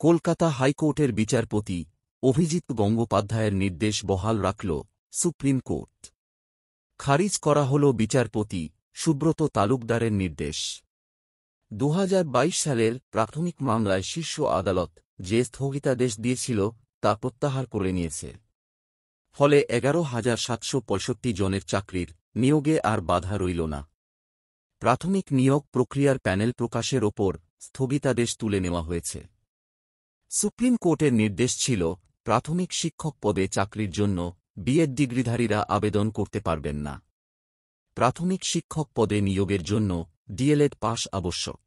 কলকাতা হাইকোর্টের বিচারপতি অভিজিৎ গঙ্গোপাধ্যায়ের নির্দেশ বহাল রাখল সুপ্রিম কোর্ট। খারিজ করা হল বিচারপতি সুব্রত তালুকদারের নির্দেশ। ২০২২ সালের প্রাথমিক মামলায় শীর্ষ আদালত যে স্থগিতাদেশ দিয়েছিল তা প্রত্যাহার করে নিয়েছে। ফলে ১১,৭৬৫ জনের চাকরির নিয়োগে আর বাধা রইল না। প্রাথমিক নিয়োগ প্রক্রিয়ার প্যানেল প্রকাশের ওপর স্থগিতাদেশ তুলে নেওয়া হয়েছে। সুপ্রিম কোর্টের নির্দেশ ছিল প্রাথমিক শিক্ষক পদে চাকরির জন্য বিএড ডিগ্রিধারীরা আবেদন করতে পারবেন না। প্রাথমিক শিক্ষক পদে নিয়োগের জন্য ডিএলএড পাস আবশ্যক।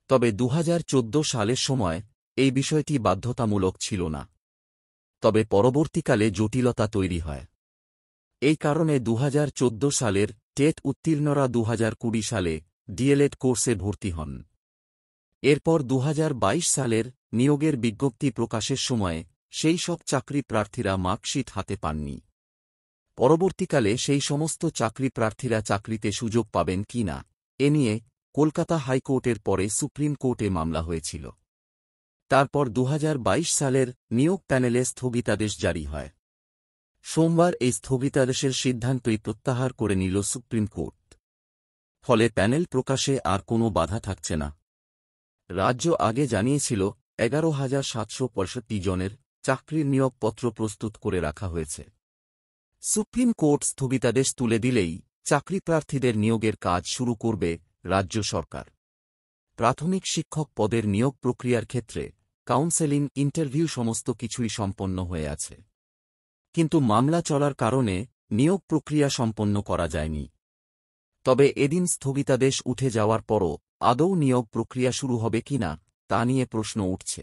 তবে ২০১৪ সালের সময় এই বিষয়টি বাধ্যতামূলক ছিল না। তবে পরবর্তীকালে জটিলতা তৈরি হয়। এই কারণে ২০১৪ সালের টেট উত্তীর্ণরা ২০২০ সালে ডিএলএড কোর্সে ভর্তি হন। এরপর ২০২২ সালের নিয়োগের বিজ্ঞপ্তি প্রকাশের সময়ে সেই সব চাকরি প্রার্থীরা মার্কশিট হাতে পাননি। পরবর্তীকালে সেই সমস্ত চাকরি প্রার্থীরা চাকরিতে সুযোগ পাবেন কি না এ নিয়ে কলকাতা হাইকোর্টের পরে সুপ্রিম কোর্টে মামলা হয়েছিল। তারপর ২০২২ সালের নিয়োগ প্যানেলে স্থগিতাদেশ জারি হয়। সোমবার এই স্থগিতাদেশের সিদ্ধান্তই প্রত্যাহার করে নিল সুপ্রিম কোর্ট। ফলে প্যানেল প্রকাশে আর কোনো বাধা থাকছে না। রাজ্য আগে জানিয়েছিল ১১,৭৬৫ জনের চাকরির নিয়োগপত্র প্রস্তুত করে রাখা হয়েছে। সুপ্রিম কোর্ট স্থগিতাদেশ তুলে দিলেই চাকরি প্রার্থীদের নিয়োগের কাজ শুরু করবে রাজ্য সরকার। প্রাথমিক শিক্ষক পদের নিয়োগ প্রক্রিয়ার ক্ষেত্রে কাউন্সেলিং, ইন্টারভিউ সমস্ত কিছুই সম্পন্ন হয়ে আছে। কিন্তু মামলা চলার কারণে নিয়োগ প্রক্রিয়া সম্পন্ন করা যায়নি। তবে এদিন স্থগিতাদেশ উঠে যাওয়ার পরও আদৌ নিয়োগ প্রক্রিয়া শুরু হবে কিনা তা নিয়ে প্রশ্ন উঠছে।